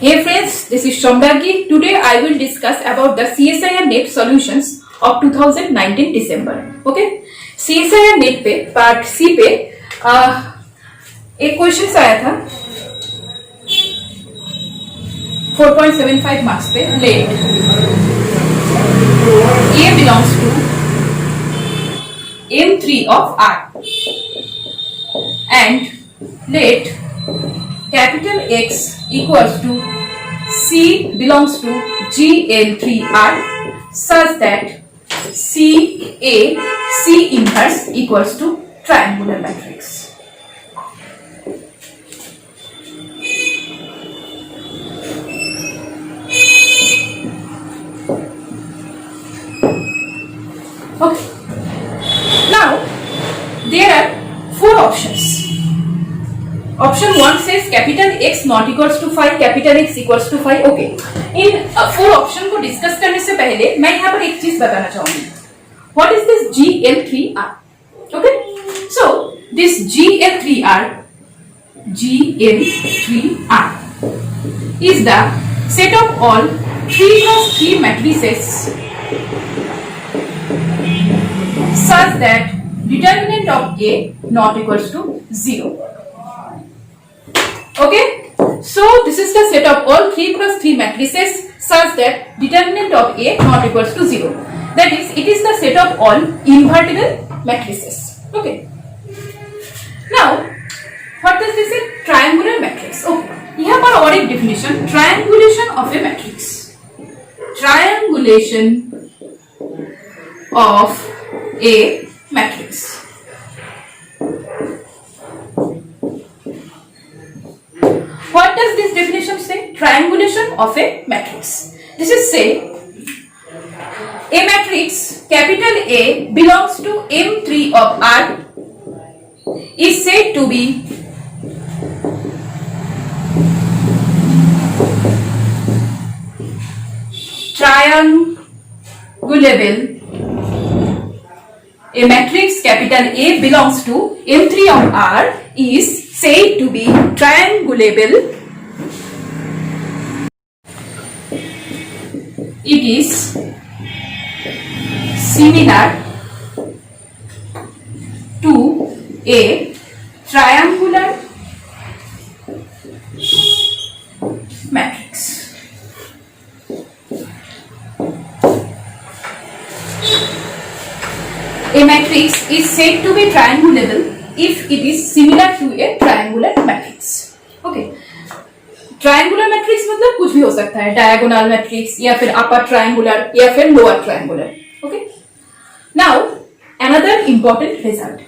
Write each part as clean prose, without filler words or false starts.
Hey friends, this is Shambhagi. Today I will discuss about the CSIR NET solutions of 2019 December. Okay? CSIR NET पे part C पे एक question आया था 4.75 marks पे. Let A belongs to M3 of R and let capital X equals to C belongs to GL3R such that C inverse equals to triangular matrix. Okay. Now there are four options. Option 1 says capital X not equals to 5, capital X equals to 5. Okay. In four option को discuss करने से पहले मैं यहाँ पर एक चीज बताना चाहूंगी. What is this GL3R? Okay. So this GL3R is the set of all 3 cross 3 matrices such that determinant of A not equals to 0. Okay, so this is the set of all 3 cross 3 matrices such that determinant of A not equals to 0. That is, it is the set of all invertible matrices. Okay. Now, what does this say? Triangular matrix. Okay. यहाँ पर और एक definition, triangulation of a matrix. Triangulation of a matrix. What does this definition say? Triangulation of a matrix. This is say a matrix capital A belongs to M3 of R is said to be triangulable. A matrix capital A belongs to M3 of R is said to be triangulable. It is similar to a triangular matrix. A matrix is said to be triangulable if it is similar to a triangular matrix. Okay. Triangular matrix मतलब कुछ भी हो सकता है, diagonal matrix या फिर upper triangular या फिर lower triangular. Okay. Now another important result.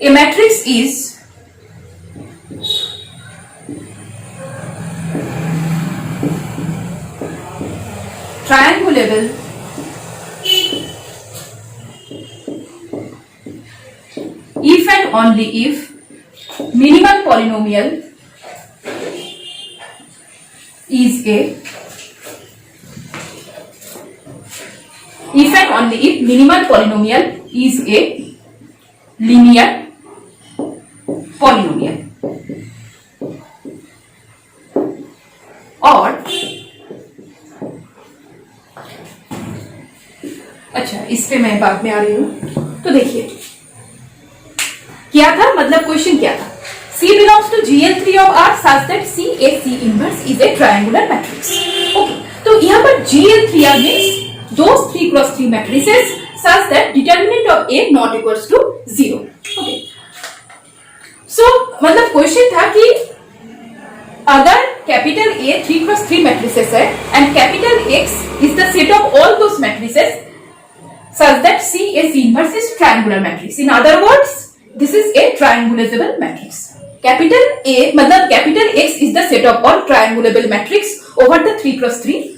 A matrix is triangulable if and only if minimal polynomial is a linear polynomial और अच्छा इस पे मैं बाद में आ रही हूं. तो देखिए क्या था, मतलब क्वेश्चन क्या था. C belongs to GL3 of R such that C inverse is a triangular matrix. Okay, तो यहाँ पर GL3R means those 3 cross 3 matrices such that determinant of A not equals to 0. Okay, so मतलब question था कि अगर capital A 3 cross 3 matrices है and capital X is the set of all those matrices such that C inverse is triangular matrix. In other words, this is a triangulable matrix. Capital A मतलब capital X is the set of all triangulable matrix over the 3 cross 3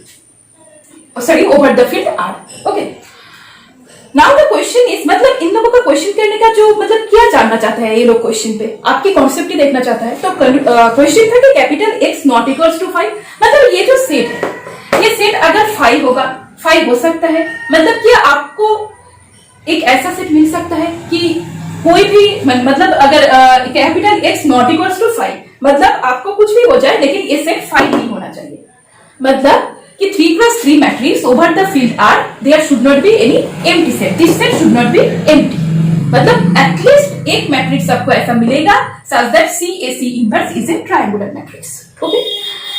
over the field R. Okay. Now the question is मतलब इन लोगों का question करने का जो मतलब क्या जानना चाहता है ये लोग क्वेश्चन पे आपकी कॉन्सेप्ट ही देखना चाहता है. तो क्वेश्चन था कि capital X not equals to 5 मतलब ये जो सेट है ये सेट अगर 5 होगा 5 हो सकता है मतलब क्या आपको एक ऐसा सेट मिल सकता है कि कोई भी मतलब अगर capital X not equals to 5 मतलब आपको कुछ भी हो जाए लेकिन ये सेट 5 नहीं होना चाहिए। मतलब कि 3x3 matrix over the field R, there should not be any empty set, this set should not be empty. मतलब एटलीस्ट एक मैट्रिक्स आपको ऐसा मिलेगा such that CAC inverse is a triangular matrix. Okay?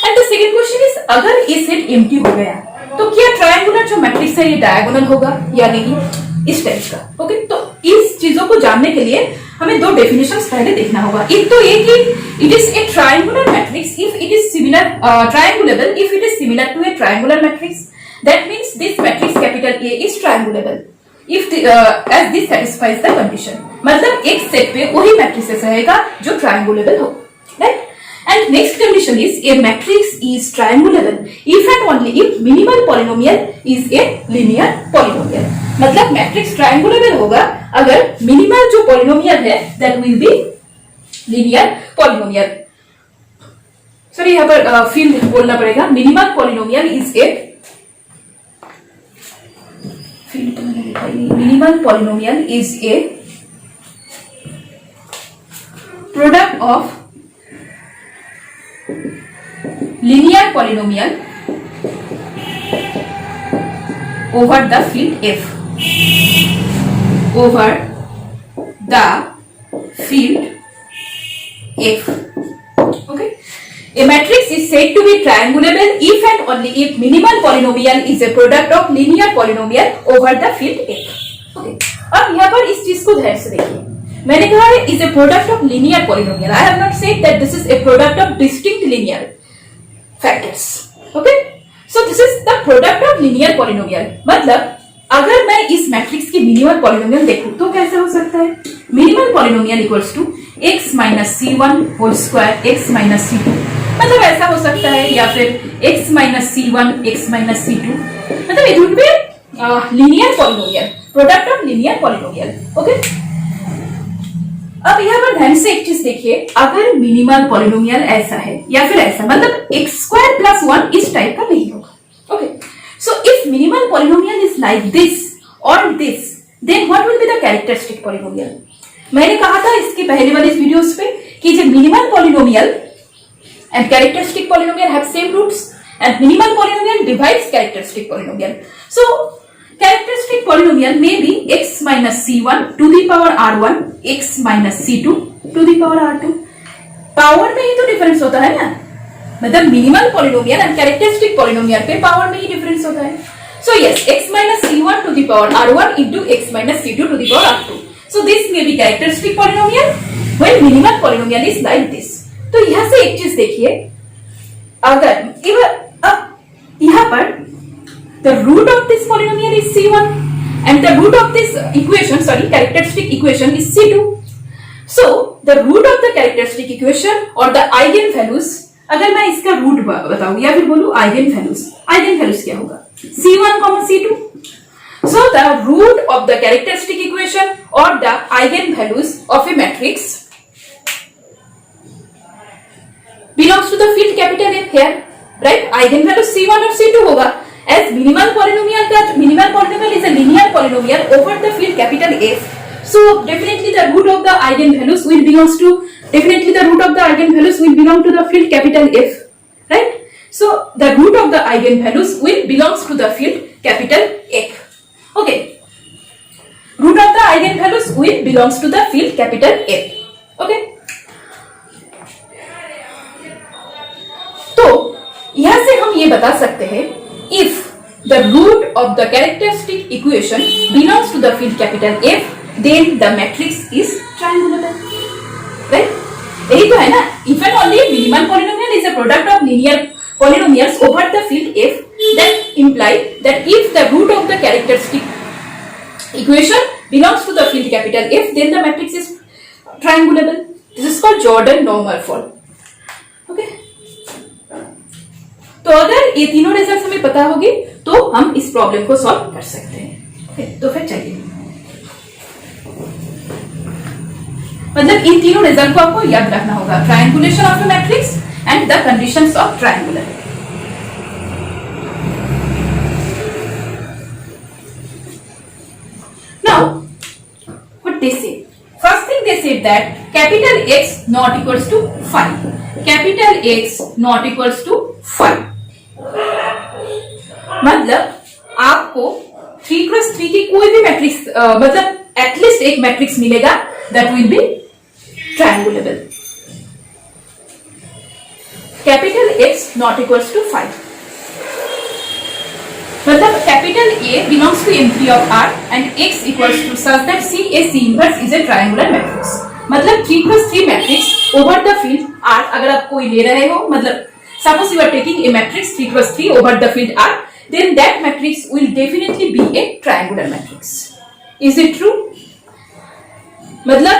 And the second question is, अगर ये set empty हो गया तो क्या ट्रायंगुलर जो मैट्रिक्स है ये डायगोनल होगा या नहीं, इस टाइप का। ओके, तो इस चीजों को जानने के लिए हमें दो डेफिनेशंस पहले देखना होगा। एक तो ये कि it is a triangular matrix if it is similar, triangulable if it is similar to a triangular matrix, that means this matrix capital A is triangulable if as this satisfies the condition। मतलब एक set पे वही matrices रहेगा जो ट्रायंगुलेबल हो, right. And next condition is a matrix is triangulable if and only if minimal polynomial is a linear polynomial। मतलब matrix ट्रायंगुलेबल होगा अगर मिनिमल जो पॉलिनोमियल है that will be linear polynomial। Sorry यहाँ पर फील्ड बोलना पड़ेगा। Minimal polynomial is a, field तो मैंने लिखा ही नहीं। Minimal polynomial is a product of linear polynomial over the field F, over the field F। Okay, a matrix is said to be triangulable if and only if minimal polynomial is a product of linear polynomial over the field F। Okay, अब यहाँ पर इस चीज को ध्यान से देखिए। मैंने कहा है is a product of linear polynomial, I have not said that this is a product of distinct linear factors। Okay, so this is the product of linear polynomial। मतलब अगर मैं इस मैट्रिक्स की मिनिमल पॉलिनोमियल देखूं तो कैसे हो सकता है? Minimal polynomial equals to x minus C1 whole square x minus C2, मतलब ऐसा हो सकता है, या फिर x minus C1 x minus C2, मतलब it would be linear polynomial, product of linear polynomial. Okay, अब यहाँ पर ध्यान से एक चीज देखिए, अगर मिनिमल पॉलिनोमियल ऐसा है या फिर ऐसा, मतलब x स्क्वायर प्लस 1 इस टाइप का नहीं होगा। Okay, so if minimal polynomial is like this और this, then what will be the characteristic polynomial? मैंने कहा था इसके पहले वाले वीडियोस पे कि जब minimal polynomial and characteristic polynomial have same roots and minimal polynomial divides characteristic polynomial. So characteristic polynomial may be x minus c1 to the power r1, x minus c2 to the power r2। Power में ही तो difference होता है ना, मतलब minimal polynomial and characteristic polynomial पे power में ही difference होता है। So yes, x minus c1 to the power r1 into x minus c2 to the power r2। So this may be characteristic polynomial when minimal polynomial is like this। तो यहाँ से एक चीज देखिए, अगर अब यहाँ पर the root of this polynomial is c1 and the root of this equation, sorry, characteristic equation is c2। so the root of the characteristic equation or the eigen values, अगर मैं इसका रूट बताऊं या फिर बोलूं eigen values क्या होगा? c1, c2। so the root of the characteristic equation or the eigen values of a matrix belongs to the field capital F here, right? eigen values c1 और c2 होगा। As minimal polynomial is a linear polynomial over the field capital F, so definitely the root of the eigenvalues will belong to the field capital F, right? So the root of the eigenvalues will belongs to the field capital F। Okay, root of the eigenvalues will belongs to the field capital F। Okay, तो यहां से हम ये बता सकते हैं, if the root of the characteristic equation belongs to the field capital F, then the matrix is triangulable, right? यही तो है ना, if and only minimal polynomial is a product of linear polynomials over the field F, that imply that if the root of the characteristic equation belongs to the field capital F, then the matrix is triangulable। This is called Jordan normal form। Okay, तो अगर ये तीनों result हमें पता होगी तो हम इस प्रॉब्लम को सॉल्व कर सकते हैं। ओके, तो फिर चलिए, मतलब इन तीनों रिजल्ट को आपको याद रखना होगा, triangulation of a matrix and the conditions of triangular. Now what they say, first thing they said that capital X not equals to 5। Capital X not equals to 5। मतलब आपको 3x3 की कोई भी मैट्रिक्स मतलब एटलीस्ट एक matrix मिलेगा that will be triangulable. Capital X not equals to 5 मतलब capital A belongs to M3 of R and X equals to such that C A C inverse is a triangular matrix। मतलब 3x3 matrix over the field R अगर आप कोई ले रहे हो, मतलब suppose you are taking a matrix 3x3 over the field R, then that matrix will definitely be a triangular matrix। Is it true? मतलब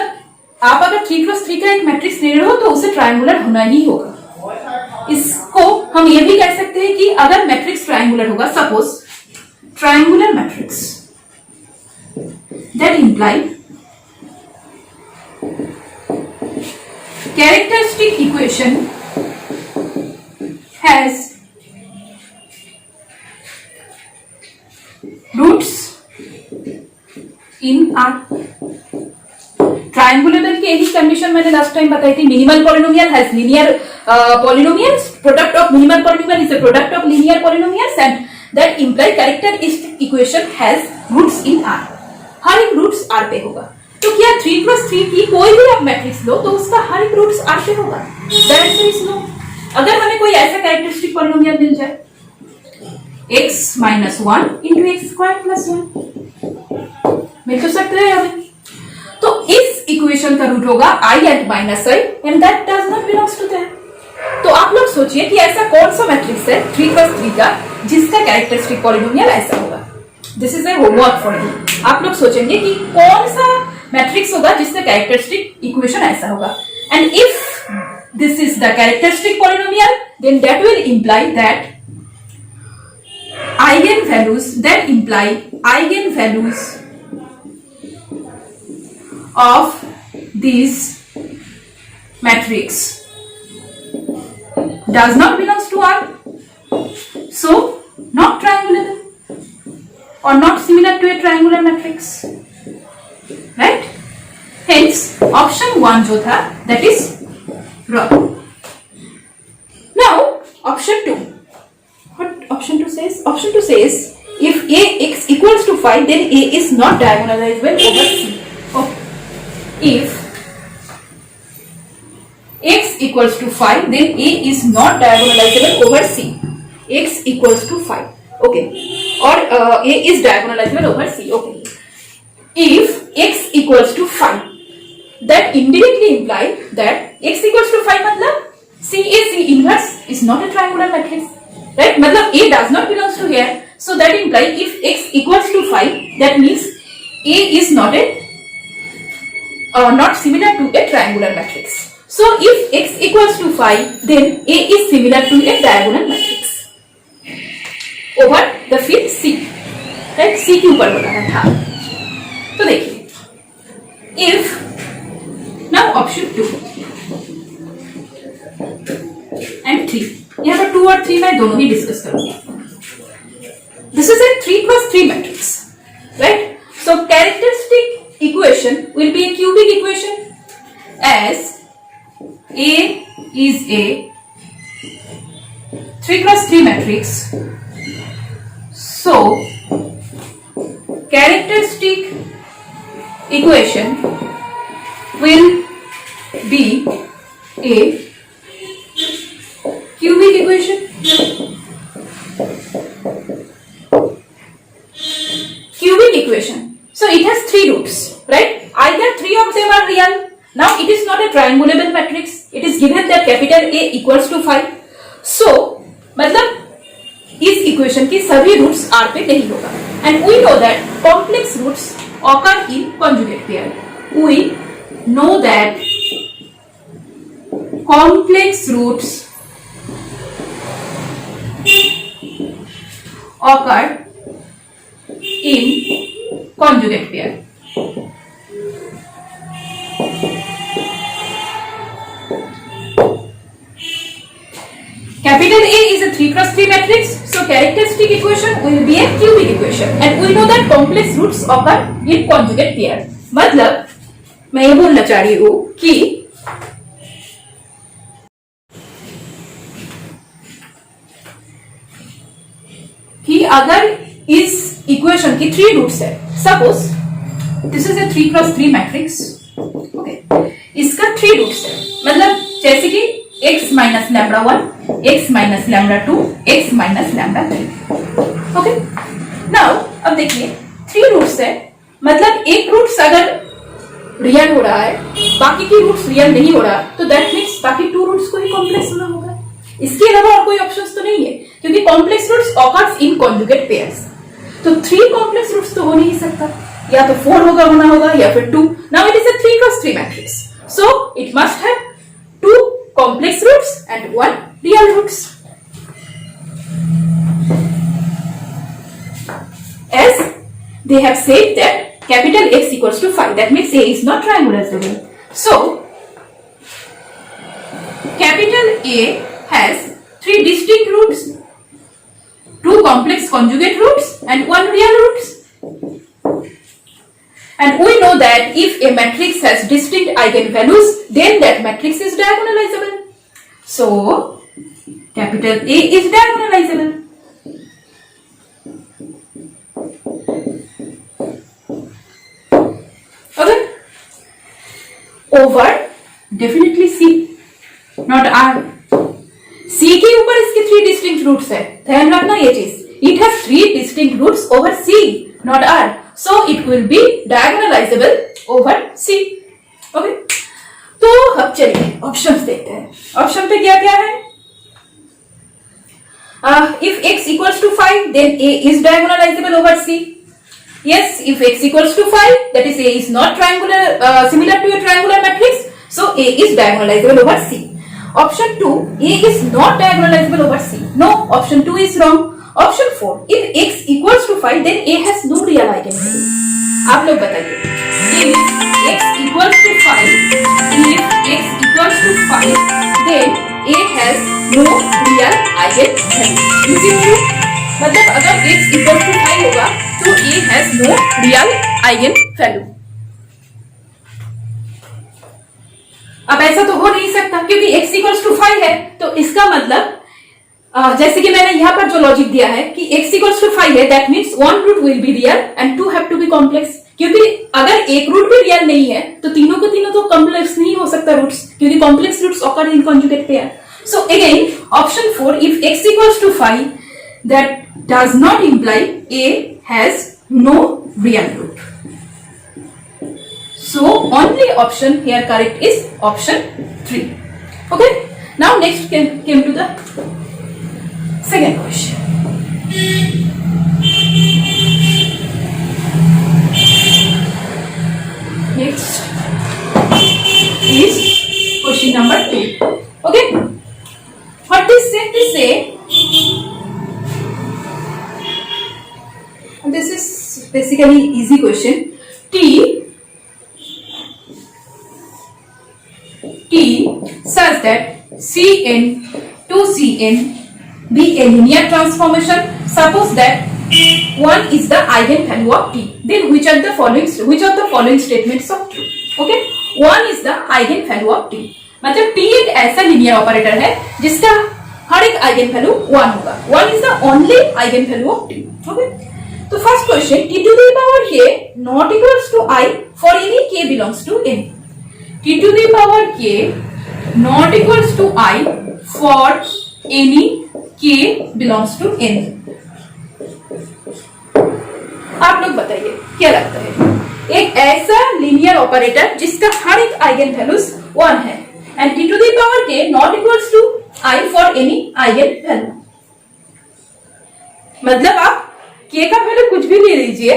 आप अगर 3x3 का एक मैट्रिक्स ले रहे हो तो उसे ट्रायंगुलर होना ही होगा। इसको हम ये भी कह सकते हैं कि अगर मैट्रिक्स ट्रायंगुलर होगा, suppose triangular matrix that imply characteristic equation has roots in R. Triangulable की यही कंडीशन मैंने लास्ट टाइम बताई थी। Minimal polynomial has linear polynomials, product of minimal polynomial is a product of linear polynomials and that imply characteristic equation has roots in R. हर एक roots are पे होगा। तो क्या 3x3 की कोई भी आप मैट्रिक्स लो तो उसका हर एक रूट्स आर पे होगा? The answer is no. अगर हमें कोई ऐसा कैरेक्टरिस्टिक पॉलिनोमियल मिल जाए x minus 1 into x square plus 1, मिल तो सकता है हमें, तो इस इक्वेशन का रूट होगा I and minus I and that does not belongs to that। तो आप लोग सोचिए कि ऐसा कौन सा मैट्रिक्स है 3x3 का जिसका कैरेक्टरिस्टिक पॉलिनोमियल ऐसा होगा। This is A homework for you. आप लोग सोचेंगे कि कौन सा मैट्रिक्स होगा जिसका कैरेक्टरिस्टिक इक्वेशन ऐसा होगा, and if this is the characteristic polynomial then that will imply that eigenvalues that imply eigenvalues of this matrix does not belongs to R, so not triangulable or not similar to a triangular matrix, right? Hence option 1 जो था that is wrong। Now option 2, what option 2 says? Option 2 says if Ax equals to 5 then A is not diagonalizable over C। Okay। If x equals to 5 then A is not diagonalizable over C। x equals to 5, okay, or A is diagonalizable over C, okay। If x equals to 5 that indirectly imply that x equals to 5 मतलब CAC inverse is not a triangular matrix, right? मतलब A does not belongs to here, so that imply if x equals to 5 that means A is not a not similar to a triangular matrix। So if x equals to 5 then A is similar to a diagonal matrix over the field C, right? C के ऊपर बोला है था। तो देखिए if now option 2 and 3, यहाँ पर 2 और 3 मैं दोनों ही डिस्कस करूंगी। This is a 3x3 matrix, right? So characteristic equation will be a cubic equation as A is a 3x3 matrix. So characteristic equation will be a cubic equation। Cubic equation, so it has 3 roots, right? Either 3 of them are real। Now it is not a triangulable matrix, it is given that capital A equals to 5, so मतलब इस equation की सभी roots R पे नहीं होगा, and we know that complex roots occur in conjugate pair। We know that complex roots occur in conjugate pair। Capital A is a 3x3 matrix, so characteristic equation will be a cubic equation, and we know that complex roots occur in conjugate pair। मतलब मैं ये बोलना चाह रही हूं कि कि अगर इस इक्वेशन की 3 रूट्स है, suppose this is A 3x3 matrix, okay, इसका 3 रूट्स है, मतलब जैसे कि x minus lambda 1, x minus lambda 2, x minus lambda 3, okay. Now अब देखिए 3 रूट्स है, मतलब एक रूट्स अगर रियल हो रहा है, बाकी की रूट्स रियल नहीं हो रहा, तो दैट मीन्स बाकी 2 रूट्स को ही कॉम्प्लेक्स होना होगा। इसके अलावा और कोई ऑप्शंस तो नहीं है, क्योंकि complex roots occurs in conjugate pairs. तो 3 कॉम्प्लेक्स रूट्स तो हो नहीं सकता, या तो 4 होना होगा या फिर 2। Now it is a 3x3 matrix, so it must have 2 complex roots and 1 real roots. As they have said that capital X equals to 5, that means A is not triangularizable. So capital A has 3 distinct roots, 2 complex conjugate roots and 1 real roots. And we know that if a matrix has distinct eigenvalues, then that matrix is diagonalizable. So, capital A is diagonalizable. Okay? Over definitely C, not R. C के ऊपर इसके 3 distinct roots है, ध्यान रखना ये चीज. It has 3 distinct roots over C, not R. So it will be diagonalizable over C. Okay? तो अब चलिए ऑप्शंस देखते हैं. ऑप्शन पे क्या क्या है? If x equals to 5, then A is diagonalizable over C. Yes, if x equals to 5, that is A is not triangular, similar to a triangular matrix, so A is diagonalizable over C. Option 2, A is not diagonalizable over C. No, option 2 is wrong. Option 4, if x equals to 5, then A has no real eigenvalue. आप लोग बताइए. If x equals to 5, then A has no real eigenvalue. Is it true? मतलब अगर x equals to 5 होगा, तो A has no real eigenvalue. अब ऐसा तो हो नहीं सकता, क्योंकि x equals to 5 है, तो इसका मतलब जैसे कि मैंने यहाँ पर जो लॉजिक दिया है कि x equals to 5 है, that means 1 root will be real and 2 have to be complex. क्योंकि अगर एक रूट भी रियल नहीं है, तो तीनों को तीनों तो कॉम्प्लेक्स नहीं हो सकता रूट्स, क्योंकि complex roots occur in conjugate pair. So again option 4, if x equals to 5, that does not imply A has no real root. So only option here correct is option 3. Okay, now next came to the second question. Next is question number 2. Okay, what this say? This is basically easy question. T such that Cn to Cn be a linear transformation. Suppose that 1 is the eigenvalue of t. Then which of the following statements are true? Okay, 1 is the eigenvalue of t. मतलब t एक ऐसा linear operator है जिसका हर एक eigenvalue 1 होगा. 1 is the only eigenvalue of t. Okay. तो first question, t to the power k not equals to I for any k belongs to n. t to the power k not equals to I for any k belongs to n. आप लोग बताइए क्या लगता है? एक ऐसा linear operator जिसका हर एक आइगन वैल्यूज 1 है and t to the power k not equals to I for any eigen value. मतलब आप k का वैल्यू कुछ भी ले लीजिए,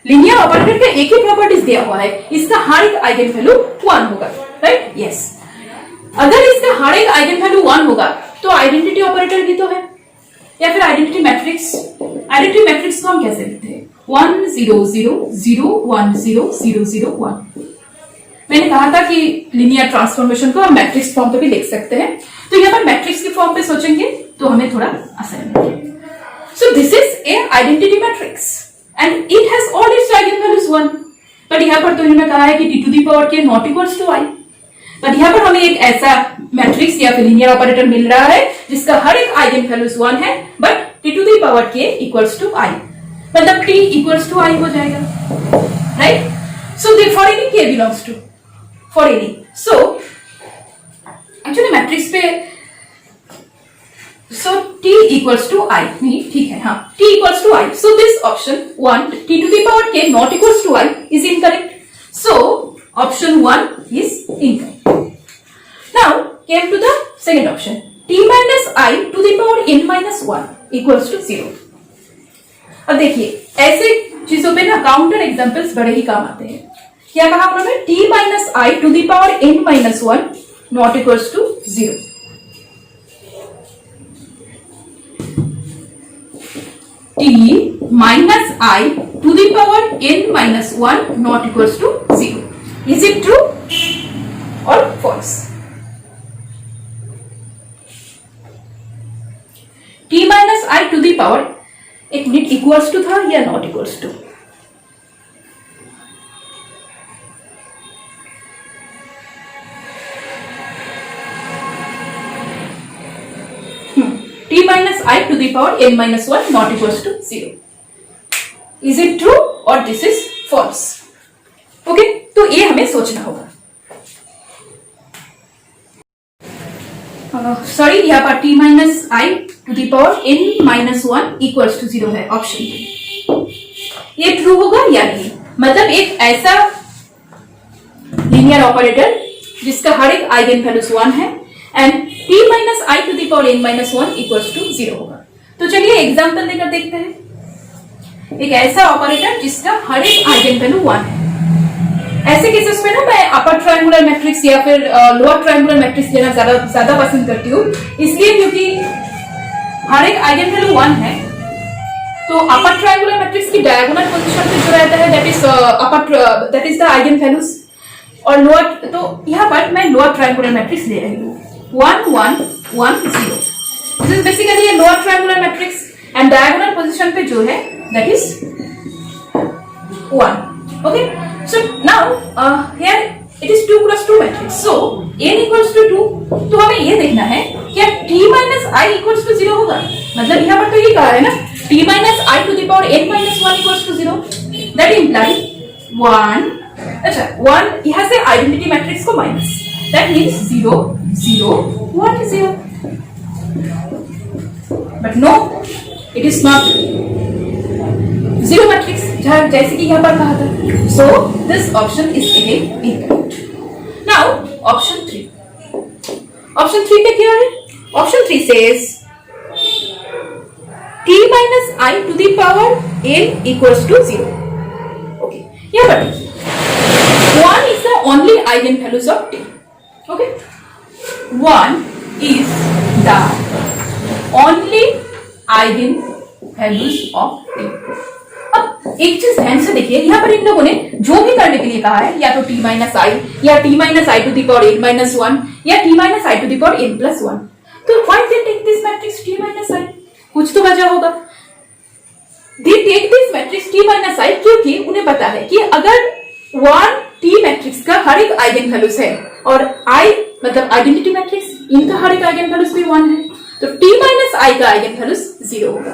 लीनियर ऑपरेटर का एक ही प्रॉपर्टीज दिया हुआ है, इसका हर एक आइगन वैल्यू 1 होगा, राइट? यस. अगर इसका हर एक आइगन वैल्यू 1 होगा तो आइडेंटिटी ऑपरेटर भी तो है, या फिर आइडेंटिटी मैट्रिक्स. आइडेंटिटी मैट्रिक्स को हम कैसे लिखते हैं? 1 0 0 0 1 0 0 0 1. मैंने कहा था कि लीनियर ट्रांसफॉर्मेशन को हम मैट्रिक्स फॉर्म पे भी लिख सकते हैं, तो यहाँ पर मैट्रिक्स के फॉर्म पे सोचेंगे तो हमें थोड़ा आसान लगेगा. So this is a identity matrix and it has all its eigen values 1. But यहाँ पर तो इन्होंने कहा है कि t to the power k not equals to I. But यहाँ पर हमें एक ऐसा मैट्रिक्स या फिर लीनियर ऑपरेटर मिल रहा है जिसका हर एक आइगन वैल्यूज 1 है, but t to the power k equals to i, मतलब t इक्वल्स टू i हो जाएगा, right? So for any k belongs to, for any, so actually matrix पे so t equals to i, नहीं ठीक है, हाँ, t equals to i, so this option 1 t to the power k not equals to i is incorrect, so option 1 is incorrect. Now came to the second option, t minus i to the power n minus 1 equals to 0. अब देखिए ऐसे चीजों पे ना counter examples बड़े ही काम आते हैं. क्या कहा उन्होंने? t minus i to the power n minus 1 not equals to 0. t minus I to the power n minus 1 not equals to 0. Is it true or false? t minus I to the power, एक मिनट, equals to था या not equals to? t minus I to the power n minus 1 not equals to 0. Is it true or this is false? Okay, तो ये हमें सोचना होगा. Sorry, यहाँ पर t minus I to the power n minus 1 equals to 0 है, option. ये true होगा या नहीं? मतलब एक ऐसा लीनियर ऑपरेटर जिसका हर एक आइगन वैल्यूज 1 है and t minus I to the power n minus 1 equals to 0 होगा. तो चलिए एग्जांपल देकर देखते हैं. एक ऐसा ऑपरेटर जिसका हर एक आइगन वैल्यू 1 है. ऐसे केसेस में ना मैं अपर ट्रायंगुलर मैट्रिक्स या फिर लोअर ट्रायंगुलर मैट्रिक्स लेना ज्यादा पसंद करती हूँ, इसलिए क्योंकि हर एक आइगन वैल्यू 1 है, तो अपर ट्रायंगुलर मैट्रिक्स की डायगोनल पोजीशन पे जो रहता है that is the eigen values, और लोअर, तो यहाँ पर मैं लोअर ट्रायंगुलर मैट्रिक्स ले रही हूँ 1 1 1 0. This is basically a lower triangular matrix and diagonal position पे जो है that is 1. Okay, so now here it is 2 cross 2 matrix, so n equals to 2. तो हमें ये देखना है क्या t minus I equals to 0 होगा? मतलब यहाँ पर तो ये कहा है ना t minus I to the power n minus 1 equals to 0. That implies 1, अच्छा 1 यहाँ से आइडेंटिटी मैट्रिक्स को minus, that means 0 0 1 0. But no, it is not zero matrix, जैसे कि यहाँ पर कहा था. So this option is again incorrect. Now option 3. Option 3 पे क्या है? Option 3 says t minus I to the power n equals to 0. Okay, यहाँ पर 1 is the only eigenvalues of t. Okay, 1 is the only eigenvalues of t. अब एक चीज ध्यान से देखिए, यहाँ पर इन लोगों ने जो भी करने के लिए कहा है, या तो t माइनस आई या t minus I to the power n minus 1 या t minus I to the power n plus 1, तो why they take this matrix t minus I? कुछ तो वजह होगा. They take this matrix t minus I क्योंकि उन्हें पता है कि अगर 1 t मैट्रिक्स का हर एक आइगन वैल्यूज है और i मतलब आइडेंटिटी मैट्रिक्स, इनका हर एक आइगन वैल्यूज भी 1 है, तो t माइनस आई का आइगन वैल्यूज 0 होगा.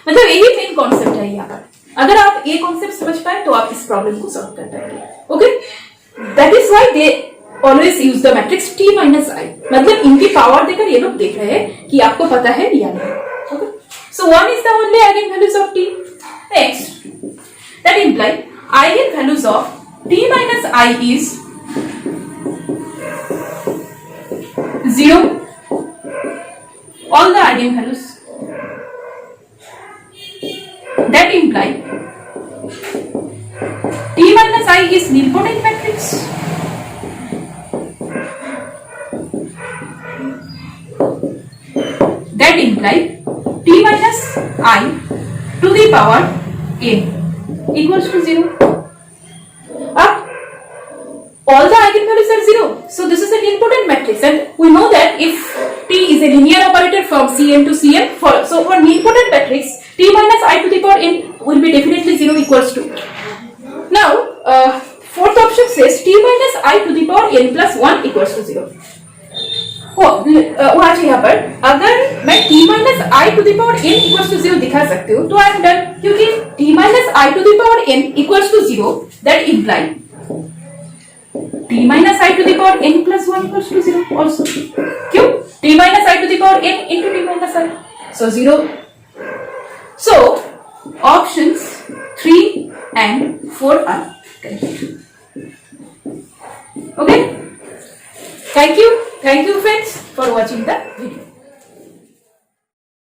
मतलब यही मेन कॉन्सेप्ट है यहाँ पर. अगर आप ये कॉन्सेप्ट समझ पाए तो आप इस प्रॉब्लम को सॉल्व कर पाएंगे. Okay, that is why they always use the matrix t minus I. मतलब इनकी पावर देकर ये लोग देख रहे हैं कि आपको पता है या नहीं. Okay, so 1 is the only eigen values of t. Next, that imply eigen values of t minus I is 0. All the eigenvalues. That imply t minus I is nilpotent matrix. That imply t minus I to the power n equals to 0. Up, all the eigenvalues are 0, so this is a nilpotent matrix, and we know that if t is a linear operator from Cn to Cn, so for nilpotent matrix t minus I to the power n will be definitely 0 equals to. Now fourth option says t minus I to the power n plus 1 equals to 0. वहां से यहाँ पर अगर मैं t minus I to the power n equals to 0 दिखा सकती हूँ तो आई एम डन, क्योंकि t minus I to the power n equals to 0 that imply t minus I to the power n plus 1 equals to 0 also. क्यों? t minus I to the power n into t minus I, so 0. So options 3 and 4 are correct. Okay, thank you friends for watching the video.